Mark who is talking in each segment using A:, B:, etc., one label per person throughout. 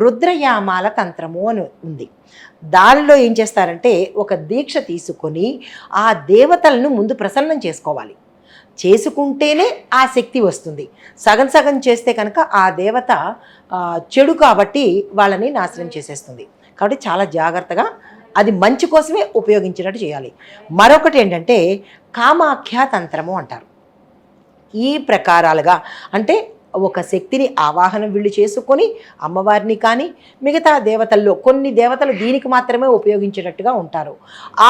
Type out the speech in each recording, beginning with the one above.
A: రుద్రయామాల తంత్రము అని ఉంది. దానిలో ఏం చేస్తారంటే ఒక దీక్ష తీసుకొని ఆ దేవతలను ముందు ప్రసన్నం చేసుకోవాలి. చేసుకుంటేనే ఆ శక్తి వస్తుంది. సగం సగం చేస్తే కనుక ఆ దేవత చెడు కాబట్టి వాళ్ళని నాశనం చేసేస్తుంది. కాబట్టి చాలా జాగ్రత్తగా అది మంచి కోసమే ఉపయోగించినట్టు చేయాలి. మరొకటి ఏంటంటే కామాఖ్య తంత్రము అంటారు. ఈ ప్రకారాలుగా అంటే ఒక శక్తిని ఆవాహనం వీళ్ళు చేసుకొని అమ్మవారిని కానీ మిగతా దేవతల్లో కొన్ని దేవతలు దీనికి మాత్రమే ఉపయోగించేటట్టుగా ఉంటారు.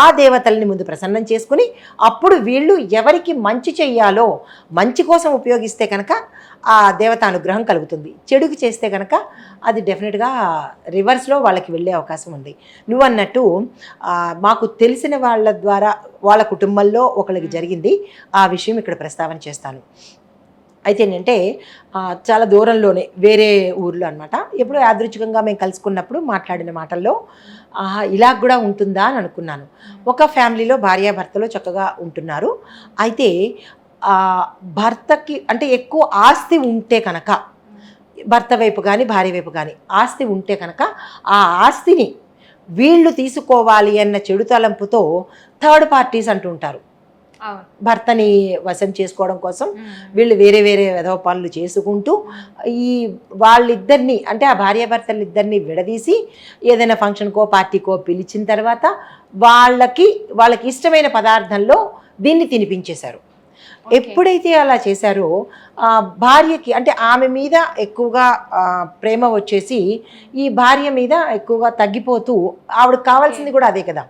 A: ఆ దేవతల్ని ముందు ప్రసన్నం చేసుకుని అప్పుడు వీళ్ళు ఎవరికి మంచి చెయ్యాలో మంచి కోసం ఉపయోగిస్తే కనుక ఆ దేవత అనుగ్రహం కలుగుతుంది. చెడుకు చేస్తే కనుక అది డెఫినెట్గా రివర్స్లో వాళ్ళకి వెళ్ళే అవకాశం ఉంది. నువ్వు అన్నట్టు మాకు తెలిసిన వాళ్ళ ద్వారా వాళ్ళ కుటుంబంలో ఒకరికి జరిగింది. ఆ విషయం ఇక్కడ ప్రస్తావన చేస్తాను. అయితే ఏంటంటే చాలా దూరంలోనే వేరే ఊర్లో అనమాట. ఎప్పుడో యాదృచ్ఛికంగా మేము కలుసుకున్నప్పుడు మాట్లాడిన మాటల్లో ఇలా కూడా ఉంటుందా అని అనుకున్నాను. ఒక ఫ్యామిలీలో భార్యాభర్తలు చక్కగా ఉంటున్నారు. అయితే భర్తకి అంటే ఎక్కువ ఆస్తి ఉంటే కనుక భర్త వైపు కానీ భార్య వైపు కానీ ఆస్తి ఉంటే కనుక ఆ ఆస్తిని వీళ్ళు తీసుకోవాలి అన్న చెడు తలంపుతో థర్డ్ పార్టీస్ అంటుంటారు. భర్తని వశం చేసుకోవడం కోసం వీళ్ళు వేరే వేరే వెధవ పనులు చేసుకుంటూ ఈ వాళ్ళిద్దరిని అంటే ఆ భార్యాభర్తలిద్దరిని విడదీసి ఏదైనా ఫంక్షన్కో పార్టీకో పిలిచిన తర్వాత వాళ్ళకి ఇష్టమైన పదార్థంలో దీన్ని తినిపించేశారు. ఎప్పుడైతే అలా చేశారో భార్యకి అంటే ఆమె మీద ఎక్కువగా ప్రేమ వచ్చేసి ఈ భార్య మీద ఎక్కువగా తగ్గిపోతూ ఆవిడకి కావాల్సింది కూడా అదే కదా.